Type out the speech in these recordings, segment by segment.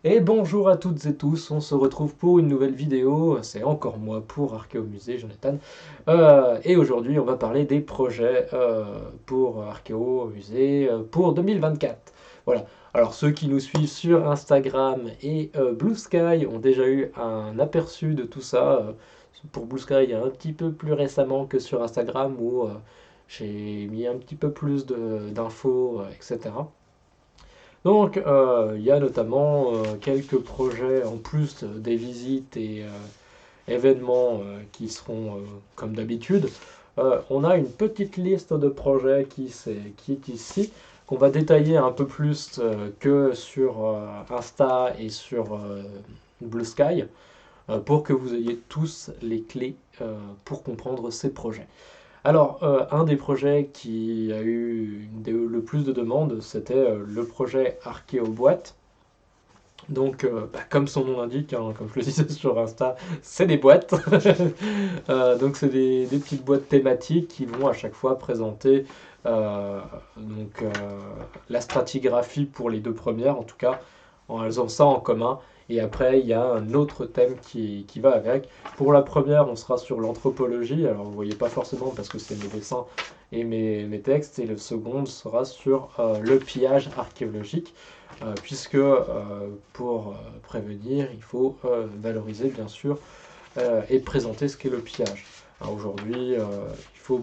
Et bonjour à toutes et tous, on se retrouve pour une nouvelle vidéo, c'est encore moi pour Archéomusée, Jonathan. Et aujourd'hui on va parler des projets pour Archéomusée pour 2024. Voilà, alors ceux qui nous suivent sur Instagram et Blue Sky ont déjà eu un aperçu de tout ça. Pour Blue Sky un petit peu plus récemment que sur Instagram où j'ai mis un petit peu plus d'infos, etc. Donc, il y a notamment quelques projets en plus des visites et événements qui seront comme d'habitude. On a une petite liste de projets qui est ici, qu'on va détailler un peu plus que sur Insta et sur Blue Sky, pour que vous ayez tous les clés pour comprendre ces projets. Alors, un des projets qui a eu le plus de demandes, c'était le projet Archéoboîte. Donc, comme son nom l'indique, hein, comme je le disais sur Insta, c'est des boîtes. Donc, c'est des petites boîtes thématiques qui vont à chaque fois présenter euh, donc, la stratigraphie pour les deux premières, en tout cas, elles ont ça en commun. Et après, il y a un autre thème qui va avec. Pour la première, on sera sur l'anthropologie. Alors, vous ne voyez pas forcément parce que c'est mes dessins et mes textes. Et le second sera sur le pillage archéologique, puisque pour prévenir, il faut valoriser, bien sûr, et présenter ce qu'est le pillage. Aujourd'hui, il faut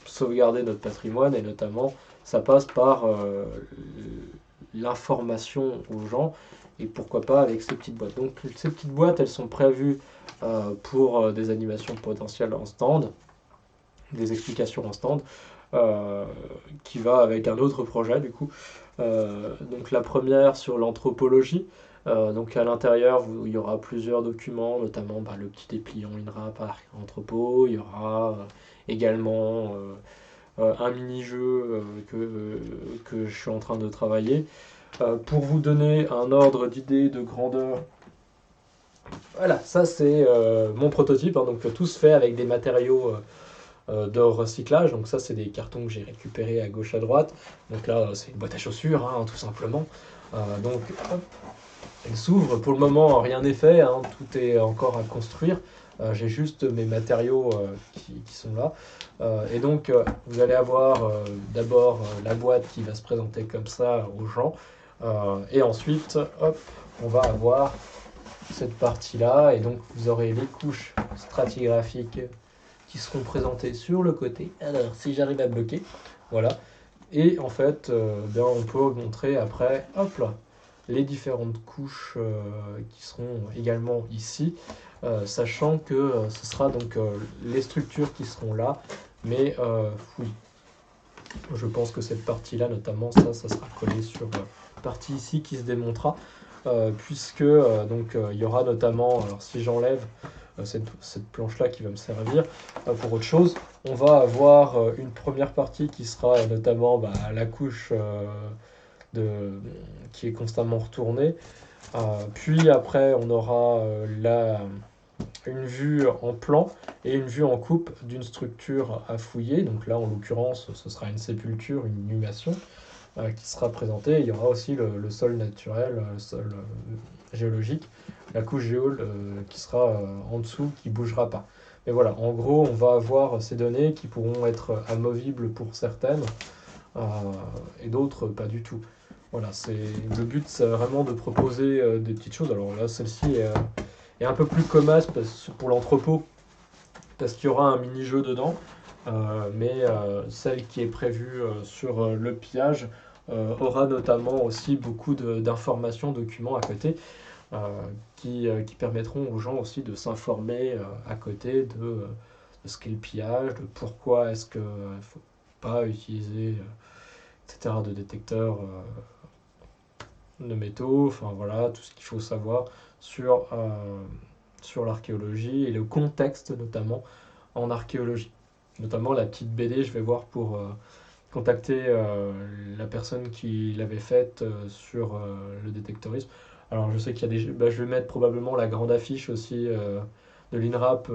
sauvegarder notre patrimoine et notamment, ça passe par l'information aux gens et pourquoi pas avec ces petites boîtes. Donc ces petites boîtes, elles sont prévues pour des animations potentielles en stand, des explications en stand, euh, qui va avec un autre projet du coup. Donc la première sur l'anthropologie. Donc à l'intérieur, il y aura plusieurs documents, notamment le petit dépliant INRAP Anthropo. Il y aura également un mini-jeu que je suis en train de travailler. Pour vous donner un ordre d'idée de grandeur, voilà, ça c'est mon prototype, hein. Donc tout se fait avec des matériaux de recyclage. Donc ça, c'est des cartons que j'ai récupérés à gauche à droite. Donc là, c'est une boîte à chaussures, hein, tout simplement. Donc, hop, elle s'ouvre. Pour le moment, rien n'est fait, hein, tout est encore à construire. J'ai juste mes matériaux qui sont là. Et donc, vous allez avoir d'abord la boîte qui va se présenter comme ça aux gens. Et ensuite, hop, on va avoir cette partie-là. Et donc, vous aurez les couches stratigraphiques qui seront présentées sur le côté. Alors, si j'arrive à bloquer, voilà. Et en fait, bien, on peut montrer après, hop là, les différentes couches qui seront également ici, sachant que ce sera donc les structures qui seront là, mais oui, je pense que cette partie-là, notamment ça sera collé sur la partie ici qui se démontera, puisque donc il y aura notamment, alors si j'enlève cette planche-là qui va me servir pour autre chose, on va avoir une première partie qui sera notamment la couche de, qui est constamment retournée. Puis après, on aura une vue en plan et une vue en coupe d'une structure à fouiller. Donc là, en l'occurrence, ce sera une sépulture, une inhumation qui sera présentée. Il y aura aussi le sol naturel, le sol géologique, la couche géole qui sera en dessous, qui ne bougera pas. Mais voilà, en gros, on va avoir ces données qui pourront être amovibles pour certaines euh, et d'autres pas du tout. Voilà, le but, c'est vraiment de proposer des petites choses. Alors là, celle-ci est un peu plus comasse pour l'entrepôt, parce qu'il y aura un mini-jeu dedans. Mais celle qui est prévue sur le pillage aura notamment aussi beaucoup d'informations, documents à côté, euh, qui permettront aux gens aussi de s'informer à côté de ce qu'est le pillage, de pourquoi est-ce qu'il ne faut pas utiliser, etc., de détecteurs de métaux, enfin voilà, tout ce qu'il faut savoir sur l'archéologie et le contexte notamment en archéologie. Notamment la petite BD, je vais voir pour contacter la personne qui l'avait faite sur le détectorisme. Alors je sais qu'il y a je vais mettre probablement la grande affiche aussi de l'INRAP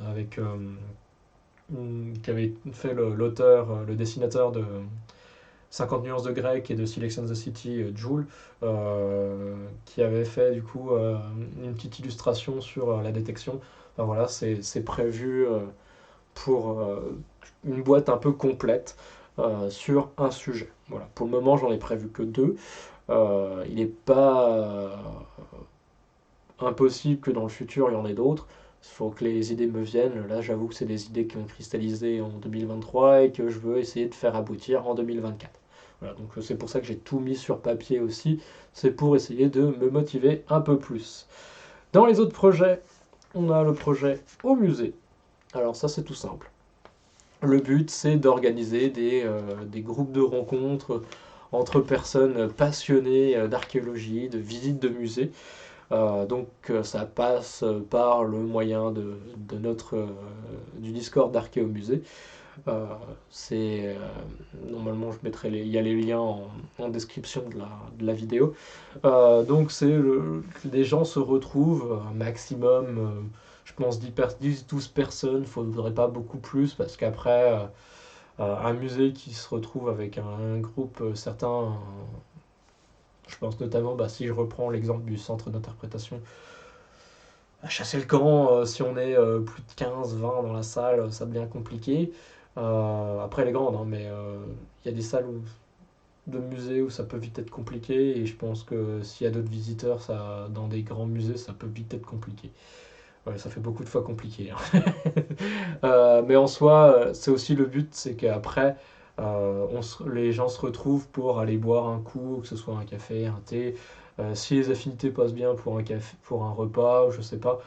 avec qui avait fait l'auteur, le dessinateur 50 nuances de grec et de Selection the City, Joule, qui avait fait du coup une petite illustration sur la détection. Enfin voilà, c'est prévu pour une boîte un peu complète sur un sujet. Voilà. Pour le moment, j'en ai prévu que deux. Il n'est pas impossible que dans le futur, il y en ait d'autres. Il faut que les idées me viennent. Là, j'avoue que c'est des idées qui ont cristallisé en 2023 et que je veux essayer de faire aboutir en 2024. Voilà, donc c'est pour ça que j'ai tout mis sur papier aussi. C'est pour essayer de me motiver un peu plus. Dans les autres projets, on a le projet au musée. Alors ça, c'est tout simple. Le but, c'est d'organiser des groupes de rencontres entre personnes passionnées d'archéologie, de visites de musées. Donc ça passe par le moyen de du Discord d'Archéomusée. Euh, Normalement je mettrai il y a les liens en description de la vidéo. Donc les gens se retrouvent un maximum, je pense 10-12 personnes, il ne faudrait pas beaucoup plus parce qu'après un musée qui se retrouve avec un groupe certain, je pense notamment, si je reprends l'exemple du centre d'interprétation, à chasser le camp, si on est plus de 15-20 dans la salle, ça devient compliqué. Après, elle est grande, hein, mais il y a des salles de musées où ça peut vite être compliqué, et je pense que s'il y a d'autres visiteurs, dans des grands musées, ça peut vite être compliqué. Ouais, ça fait beaucoup de fois compliqué, hein. Mais en soi, c'est aussi le but, c'est qu'après, les gens se retrouvent pour aller boire un coup, que ce soit un café, un thé. Si les affinités passent bien pour un café, pour un repas, ou je sais pas,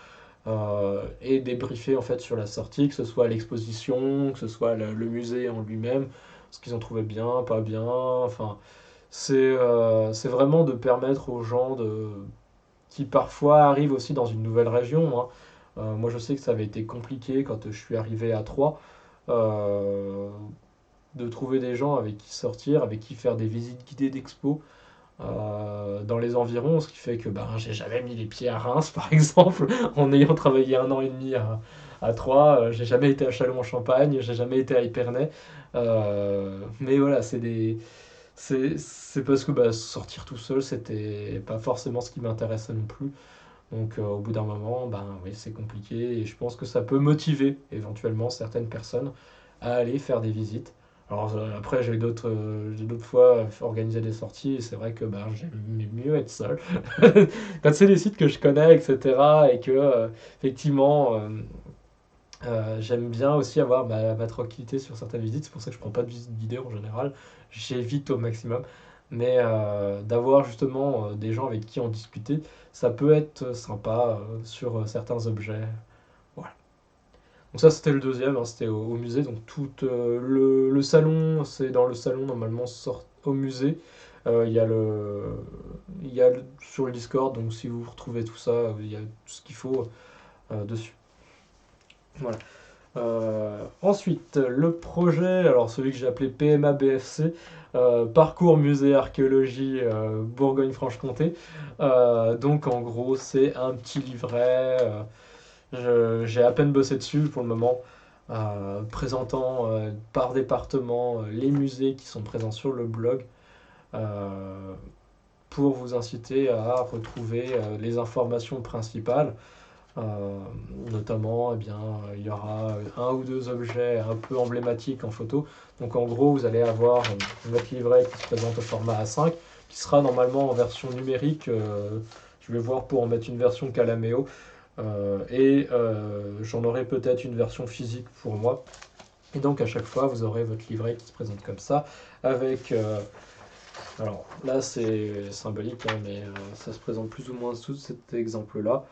et débriefer en fait sur la sortie, que ce soit l'exposition, que ce soit le musée en lui-même, ce qu'ils ont trouvé bien, pas bien. Enfin, c'est vraiment de permettre aux gens qui parfois arrivent aussi dans une nouvelle région, hein. Moi, je sais que ça avait été compliqué quand je suis arrivé à Troyes, euh, de trouver des gens avec qui sortir, avec qui faire des visites guidées d'expo dans les environs, ce qui fait que j'ai jamais mis les pieds à Reims, par exemple, en ayant travaillé 1 an et demi à Troyes. J'ai jamais été à Châlons-en-Champagne, j'ai jamais été à Épernay. Mais voilà, c'est parce que sortir tout seul, c'était pas forcément ce qui m'intéressait non plus. Donc au bout d'un moment, oui, c'est compliqué et je pense que ça peut motiver éventuellement certaines personnes à aller faire des visites. Alors après, j'ai d'autres fois organisé des sorties et c'est vrai que j'aime mieux être seul. Quand c'est des sites que je connais, etc. et que effectivement j'aime bien aussi avoir ma tranquillité sur certaines visites, c'est pour ça que je prends pas de visite guidée en général, j'évite au maximum. Mais d'avoir justement des gens avec qui en discuter, ça peut être sympa sur certains objets. Voilà. Donc ça c'était le deuxième, hein, c'était au musée. Donc tout le salon, c'est dans le salon normalement au musée. Il y a sur le Discord, donc si vous retrouvez tout ça, il y a tout ce qu'il faut dessus. Voilà. Ensuite, le projet, alors celui que j'ai appelé PMA-BFC, Parcours Musée Archéologie Bourgogne-Franche-Comté. Donc en gros, c'est un petit livret. J'ai à peine bossé dessus pour le moment, présentant par département les musées qui sont présents sur le blog, euh, pour vous inciter à retrouver les informations principales. Euh, Notamment, il y aura un ou deux objets un peu emblématiques en photo. Donc en gros, vous allez avoir votre livret qui se présente au format A5, qui sera normalement en version numérique. Je vais voir pour en mettre une version Calaméo. J'en aurai peut-être une version physique pour moi. Et donc à chaque fois, vous aurez votre livret qui se présente comme ça, avec... alors là, c'est symbolique, hein, mais ça se présente plus ou moins sous cet exemple-là.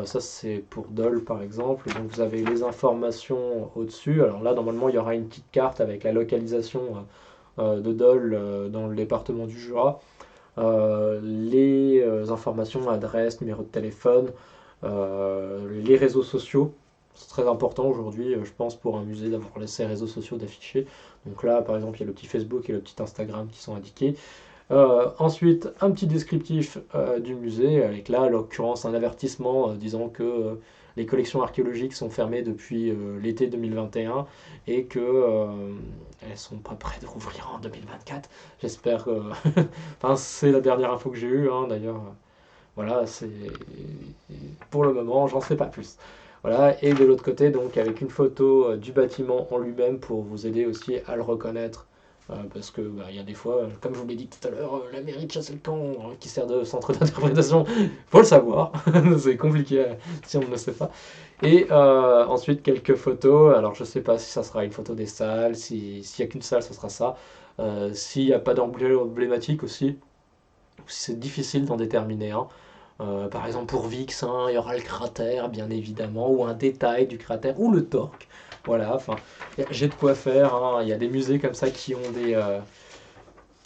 Ça, c'est pour Dole, par exemple. Donc, vous avez les informations au-dessus. Alors là, normalement, il y aura une petite carte avec la localisation de Dole dans le département du Jura. Les informations, adresse, numéro de téléphone, les réseaux sociaux. C'est très important aujourd'hui, je pense, pour un musée d'avoir ces réseaux sociaux d'afficher. Donc là, par exemple, il y a le petit Facebook et le petit Instagram qui sont indiqués. Ensuite, un petit descriptif du musée, avec là, à l'occurrence, un avertissement disant que les collections archéologiques sont fermées depuis l'été 2021 et que elles sont pas prêtes de rouvrir en 2024. J'espère que... enfin, c'est la dernière info que j'ai eue, hein, d'ailleurs. Voilà, c'est... Pour le moment, j'en sais pas plus. Voilà, et de l'autre côté, donc, avec une photo du bâtiment en lui-même pour vous aider aussi à le reconnaître. Parce que bah, y a des fois, comme je vous l'ai dit tout à l'heure, la mairie de Chasselet-Camp, qui sert de centre d'interprétation, faut le savoir. C'est compliqué si on ne le sait pas. Et ensuite, quelques photos. Alors, je sais pas si ça sera une photo des salles, s'il n'y a qu'une salle, ça sera ça. S'il n'y a pas d'emblème emblématique aussi, ou si c'est difficile d'en déterminer un. Par exemple, pour Vix, hein, il y aura le cratère, bien évidemment, ou un détail du cratère, ou le torque. Voilà, enfin, j'ai de quoi faire. Hein. Il y a des musées comme ça qui ont des.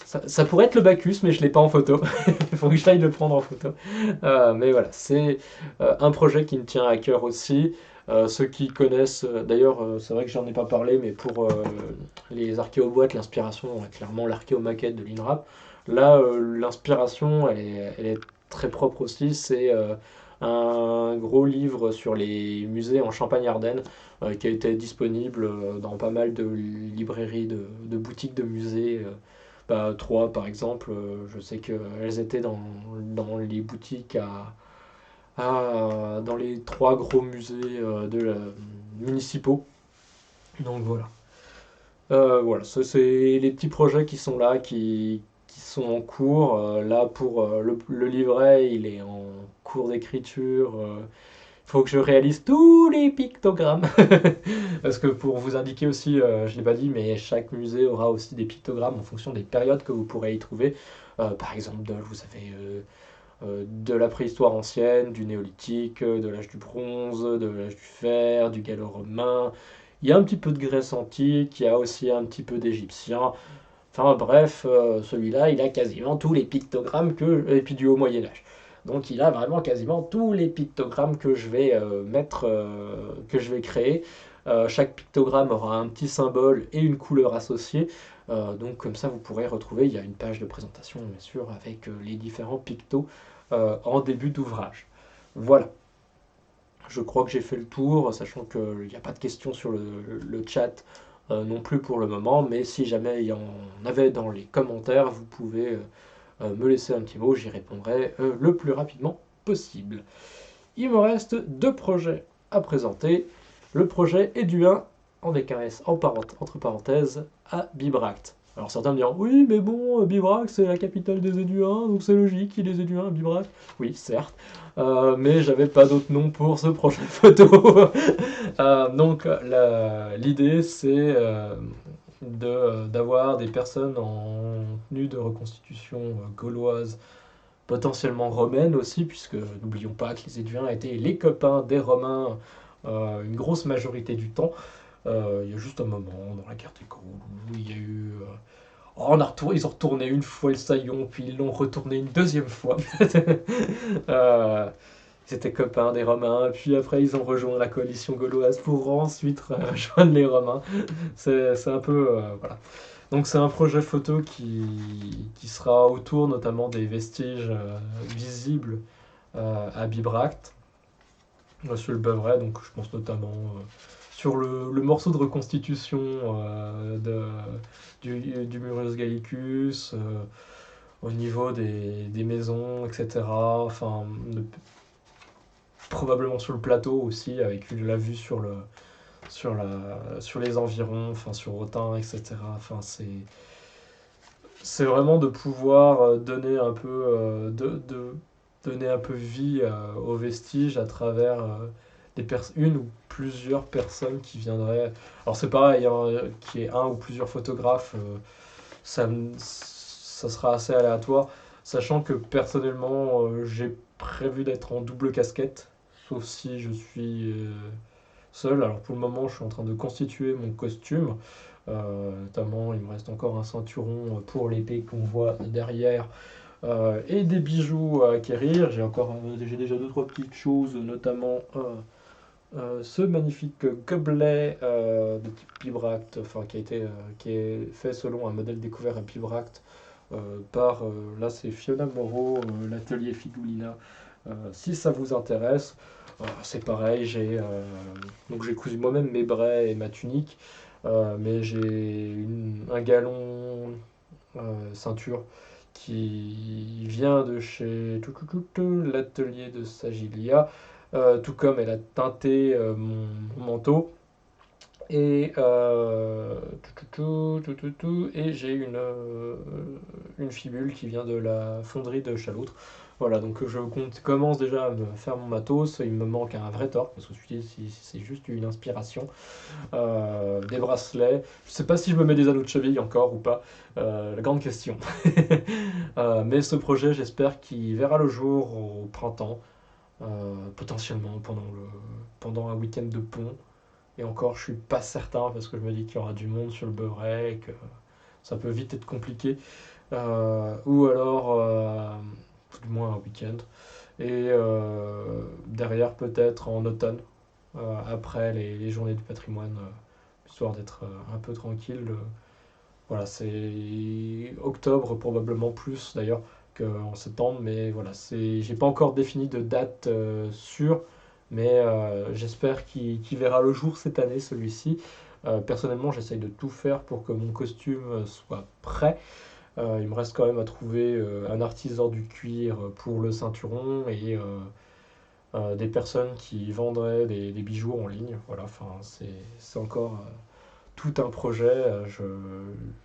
Ça pourrait être le Bacchus, mais je ne l'ai pas en photo. Il faut que j'aille le prendre en photo. Mais voilà, c'est un projet qui me tient à cœur aussi. Ceux qui connaissent, d'ailleurs, c'est vrai que j'en ai pas parlé, mais pour les archéoboîtes, l'inspiration, clairement l'archéomaquette de l'INRAP. Là, l'inspiration, elle est très propre aussi. C'est un gros livre sur les musées en Champagne-Ardenne qui a été disponible dans pas mal de librairies, de boutiques de musées. Bah, Troyes, par exemple, je sais qu'elles étaient dans les boutiques dans les trois gros musées municipaux. Donc voilà. Voilà, c'est les petits projets qui sont là, qui sont en cours. Là, pour le livret, il est en cours d'écriture. Il faut que je réalise tous les pictogrammes. Parce que pour vous indiquer aussi, je ne l'ai pas dit, mais chaque musée aura aussi des pictogrammes en fonction des périodes que vous pourrez y trouver. Par exemple, vous avez de la préhistoire ancienne, du néolithique, de l'âge du bronze, de l'âge du fer, du gallo-romain. Il y a un petit peu de Grèce antique, il y a aussi un petit peu d'égyptien. Enfin bref, celui-là, il a quasiment tous les pictogrammes et puis du haut Moyen Âge. Donc il a vraiment quasiment tous les pictogrammes que je vais que je vais créer. Chaque pictogramme aura un petit symbole et une couleur associée. Donc comme ça, vous pourrez retrouver, il y a une page de présentation, bien sûr, avec les différents pictos en début d'ouvrage. Voilà, je crois que j'ai fait le tour, sachant qu'il n'y a pas de questions sur le chat non plus pour le moment, mais si jamais il y en avait dans les commentaires, vous pouvez me laisser un petit mot, j'y répondrai le plus rapidement possible. Il me reste deux projets à présenter. Le projet Éduin, avec un S entre parenthèses, à Bibracte. Alors certains me diront, oui, mais bon, Bibracte, c'est la capitale des Éduins, donc c'est logique qu'il y ait des Éduins à Bibracte. Oui, certes, mais j'avais pas d'autre nom pour ce projet photo. Donc l'idée, c'est d'avoir des personnes en tenue de reconstitution gauloise, potentiellement romaine aussi, puisque n'oublions pas que les Éduins étaient les copains des Romains une grosse majorité du temps. Il y a juste un moment dans la guerre des Gaules où il y a eu... ils ont retourné une fois le saillon, puis ils l'ont retourné une deuxième fois. euh, Ils étaient copains des Romains, puis après ils ont rejoint la coalition gauloise pour ensuite rejoindre les Romains. C'est un peu... voilà. Donc c'est un projet photo qui sera autour notamment des vestiges visibles à Bibracte, sur le Beuvray, donc je pense notamment sur le morceau de reconstitution du Murus Gallicus, au niveau des maisons, etc. Enfin, probablement sur le plateau aussi, avec la vue sur les environs, enfin sur Autun, etc. Enfin, c'est vraiment de pouvoir donner un peu donner un peu vie aux vestiges à travers une ou plusieurs personnes qui viendraient. Alors c'est pareil, hein, qu'il y ait un ou plusieurs photographes, ça sera assez aléatoire, sachant que personnellement j'ai prévu d'être en double casquette, sauf si je suis seul. Alors pour le moment, je suis en train de constituer mon costume. Notamment, il me reste encore un ceinturon pour l'épée qu'on voit derrière et des bijoux à acquérir. J'ai déjà deux trois petites choses, notamment ce magnifique gobelet de type Pibracte, enfin qui est fait selon un modèle découvert à Pibracte par là c'est Fiona Moreau, l'atelier Figulina. Si ça vous intéresse, c'est pareil, donc j'ai cousu moi-même mes braies et ma tunique, mais j'ai un galon ceinture qui vient de chez l'atelier de Sagilia, tout comme elle a teinté mon manteau. Et, et j'ai une fibule qui vient de la fonderie de Chaloutre. Voilà, donc commence déjà à me faire mon matos. Il me manque un vrai torque parce que celui-ci c'est juste une inspiration. Des bracelets. Je sais pas si je me mets des anneaux de cheville encore ou pas. La grande question. Mais ce projet, j'espère qu'il verra le jour au printemps, potentiellement pendant un week-end de pont. Et encore, je suis pas certain parce que je me dis qu'il y aura du monde sur le beurre et que ça peut vite être compliqué. Ou alors, du moins un week-end. Et derrière, peut-être en automne, après les journées du patrimoine, histoire d'être un peu tranquille. Voilà, c'est octobre, probablement plus d'ailleurs qu'en septembre, mais voilà, j'ai pas encore défini de date sûre, mais j'espère qu'il verra le jour cette année, celui-ci. Personnellement, j'essaye de tout faire pour que mon costume soit prêt. Il me reste quand même à trouver un artisan du cuir pour le ceinturon et des personnes qui vendraient des bijoux en ligne. Voilà, enfin, c'est encore tout un projet.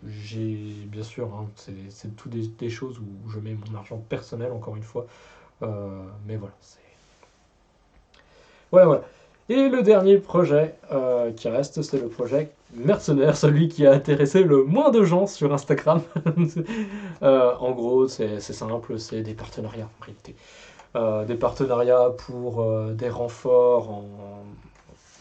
J'ai bien sûr, hein, c'est tout des choses où je mets mon argent personnel, encore une fois. Mais voilà, c'est. Voilà, voilà. Et le dernier projet qui reste, c'est le projet mercenaire, celui qui a intéressé le moins de gens sur Instagram. En gros, c'est simple, c'est des partenariats en réalité. Des partenariats pour des renforts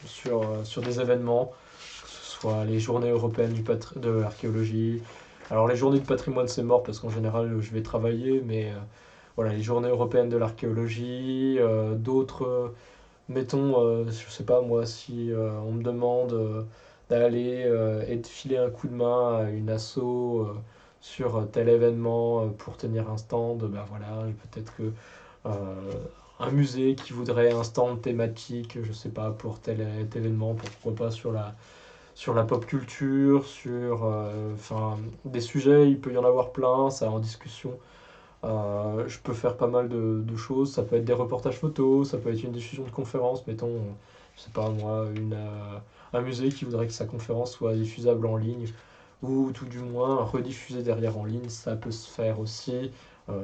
sur des événements, que ce soit les journées européennes de l'archéologie. Alors les journées du patrimoine c'est mort parce qu'en général je vais travailler, mais voilà, les journées européennes de l'archéologie, d'autres, mettons, je sais pas moi, si on me demande d'aller et de filer un coup de main à une asso sur tel événement pour tenir un stand, ben voilà, peut-être que euh, un musée qui voudrait un stand thématique, je sais pas, pour tel événement, pourquoi pas sur la pop culture, sur enfin, des sujets, il peut y en avoir plein, ça en discussion. Je peux faire pas mal de choses, ça peut être des reportages photos, ça peut être une diffusion de conférence, mettons, je sais pas moi, un musée qui voudrait que sa conférence soit diffusable en ligne, ou tout du moins rediffusée derrière en ligne, ça peut se faire aussi.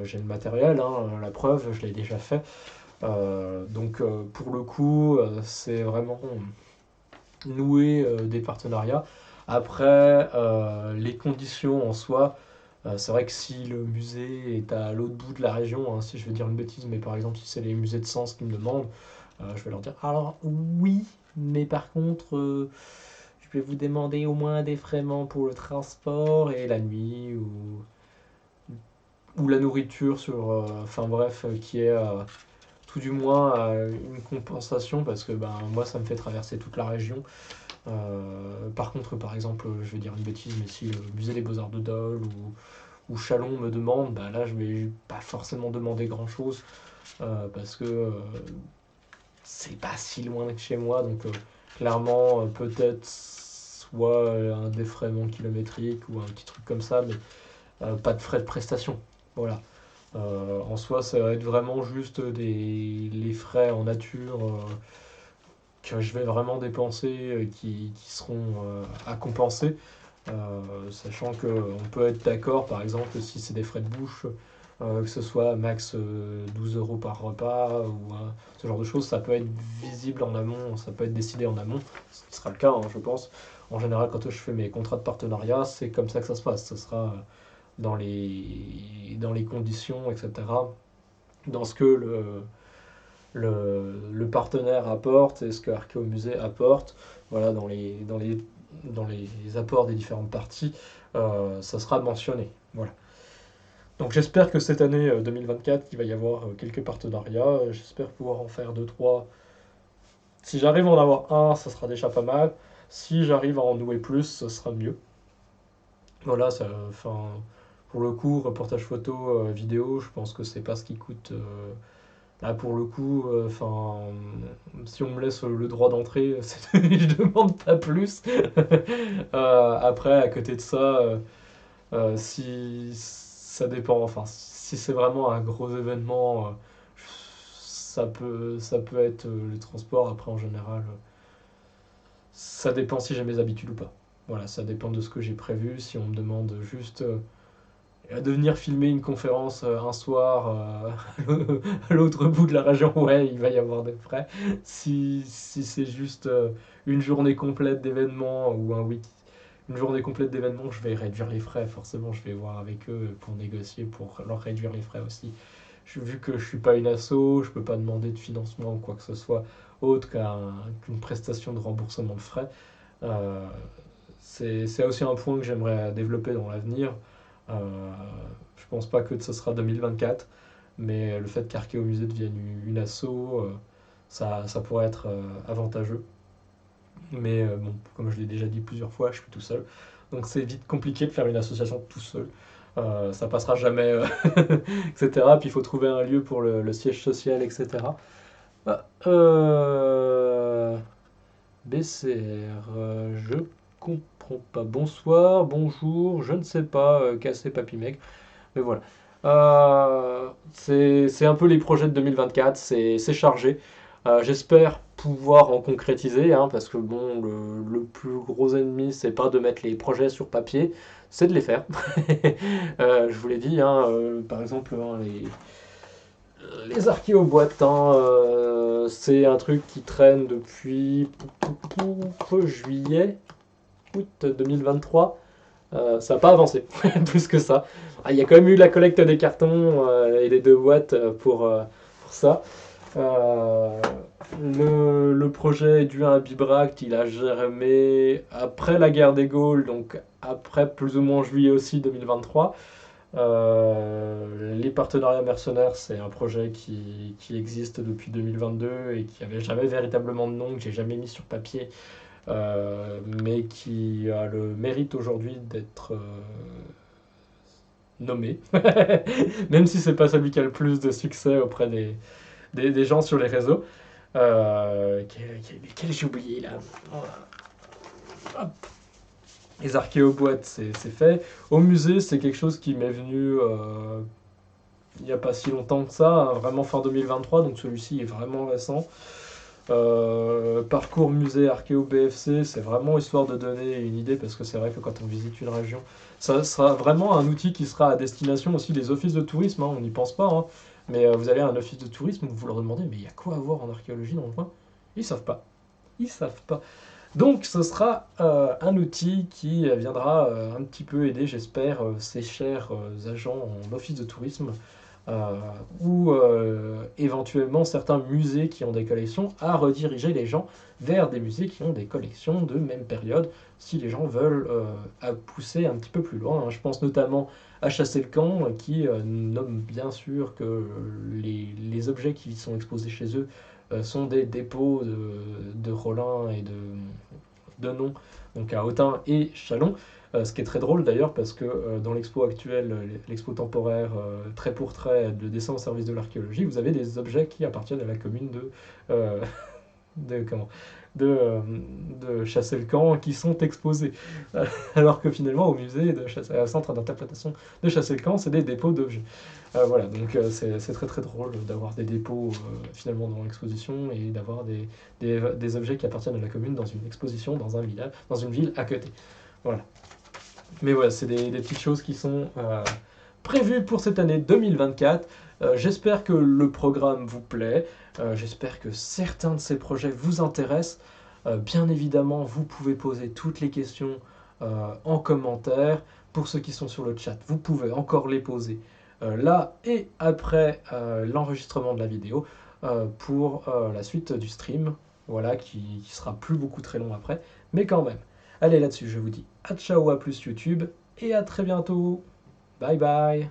J'ai le matériel, hein, la preuve, je l'ai déjà fait. Donc pour le coup, c'est vraiment nouer des partenariats. Après, les conditions en soi, c'est vrai que si le musée est à l'autre bout de la région, hein, si je veux dire une bêtise, mais par exemple si c'est les musées de Sens qui me demandent, je vais leur dire alors oui, mais par contre, je vais vous demander au moins un défraiement pour le transport et la nuit ou la nourriture enfin bref, qui est tout du moins une compensation parce que ben, moi ça me fait traverser toute la région. Par contre, par exemple, je vais dire une bêtise, mais si le musée des Beaux-Arts de Dole ou Chalon me demande, bah là je vais pas forcément demander grand chose parce que c'est pas si loin de chez moi, donc clairement peut-être soit un défraiement kilométrique ou un petit truc comme ça, mais pas de frais de prestation. Voilà. En soi, ça va être vraiment juste les frais en nature que je vais vraiment dépenser qui seront à compenser. Sachant qu'on peut être d'accord, par exemple, si c'est des frais de bouche, que ce soit max 12 euros par repas ou ce genre de choses, ça peut être visible en amont, ça peut être décidé en amont, ce qui sera le cas, hein, je pense. En général, quand je fais mes contrats de partenariat, c'est comme ça que ça se passe. Ce sera dans les conditions, etc. Dans ce que le partenaire apporte et ce que Archéomusée apporte, voilà, dans les apports des différentes parties, ça sera mentionné. Voilà. Donc j'espère que cette année 2024, il va y avoir quelques partenariats. J'espère pouvoir en faire deux, trois. Si j'arrive à en avoir un, ça sera déjà pas mal. Si j'arrive à en nouer plus, ce sera mieux. Voilà, enfin, pour le coup, reportage photo, vidéo, je pense que c'est pas ce qui coûte Là, pour le coup, si on me laisse le droit d'entrée, je demande pas plus. Après, à côté de ça, si ça dépend, enfin, si c'est vraiment un gros événement, ça peut être les transports. Après, en général, ça dépend si j'ai mes habitudes ou pas. Voilà, ça dépend de ce que j'ai prévu. Si on me demande juste de venir filmer une conférence un soir à l'autre bout de la région, ouais, il va y avoir des frais. Si c'est juste une journée complète d'événements ou une journée complète d'événements, je vais réduire les frais. Forcément, je vais voir avec eux pour négocier, pour leur réduire les frais aussi. Vu que je suis pas une asso, je peux pas demander de financement ou quoi que ce soit autre qu'une prestation de remboursement de frais. Euh, c'est aussi un point que j'aimerais développer dans l'avenir. Euh, je pense pas que ce sera 2024, mais le fait qu'Archéo Musée devienne une asso, ça pourrait être avantageux. Mais bon, comme je l'ai déjà dit plusieurs fois, je suis tout seul. Donc c'est vite compliqué de faire une association tout seul. Ça passera jamais, etc. Puis il faut trouver un lieu pour le siège social, etc. Ah, BCR, je comprends pas. Bonsoir, bonjour, je ne sais pas, casser papy mec. Mais voilà. C'est un peu les projets de 2024, c'est chargé. J'espère pouvoir en concrétiser, hein, parce que bon, le plus gros ennemi, c'est pas de mettre les projets sur papier, c'est de les faire. Je vous l'ai dit, hein, par exemple, hein, les archéoboîtes, hein, c'est un truc qui traîne depuis juillet, août 2023. Ça n'a pas avancé, plus que ça. Il y a quand même eu la collecte des cartons et des 2 boîtes pour ça. Euh, le projet est dû à un bibract, il a germé après la guerre des Gaules, donc après plus ou moins juillet aussi 2023. Les partenariats mercenaires, c'est un projet qui existe depuis 2022 et qui avait jamais véritablement de nom, que j'ai jamais mis sur papier, mais qui a le mérite aujourd'hui d'être nommé, même si c'est pas celui qui a le plus de succès auprès des gens sur les réseaux. Quel j'ai oublié là. Hop. Les archéoboîtes, c'est fait. Au musée, c'est quelque chose qui m'est venu il n'y a pas si longtemps que ça, hein, vraiment fin 2023, donc celui-ci est vraiment récent. Parcours musée Archéo BFC, c'est vraiment histoire de donner une idée, parce que c'est vrai que quand on visite une région, ça sera vraiment un outil qui sera à destination aussi des offices de tourisme, hein, on n'y pense pas, hein, mais vous allez à un office de tourisme, vous leur demandez, mais il y a quoi à voir en archéologie dans le coin? Ils savent pas. Ils savent pas. Donc ce sera un outil qui viendra un petit peu aider, j'espère, ces chers agents en office de tourisme euh, ou éventuellement certains musées qui ont des collections à rediriger les gens vers des musées qui ont des collections de même période si les gens veulent à pousser un petit peu plus loin, hein. Je pense notamment à Chasser le camp qui nomme bien sûr que les objets qui sont exposés chez eux sont des dépôts de Rollin et de Nom, donc à Autun et Chalon. Ce qui est très drôle d'ailleurs parce que dans l'expo actuelle, l'expo temporaire trait pour trait de dessin au service de l'archéologie, vous avez des objets qui appartiennent à la commune euh, de, comment, de Chasseilles-le-Camp qui sont exposés. Alors que finalement au musée de centre d'interprétation de Chasseilles-le-Camp, c'est des dépôts d'objets. Voilà, donc c'est très très drôle d'avoir des dépôts finalement dans l'exposition et d'avoir des objets qui appartiennent à la commune dans une exposition dans un village, dans une ville à côté. Voilà. Mais voilà, c'est des petites choses qui sont prévues pour cette année 2024. J'espère que le programme vous plaît. J'espère que certains de ces projets vous intéressent. Bien évidemment, vous pouvez poser toutes les questions en commentaire. Pour ceux qui sont sur le chat, vous pouvez encore les poser là et après l'enregistrement de la vidéo pour la suite du stream. Voilà, qui sera plus beaucoup très long après, mais quand même. Allez, là-dessus, je vous dis à ciao, à plus YouTube, et à très bientôt. Bye bye.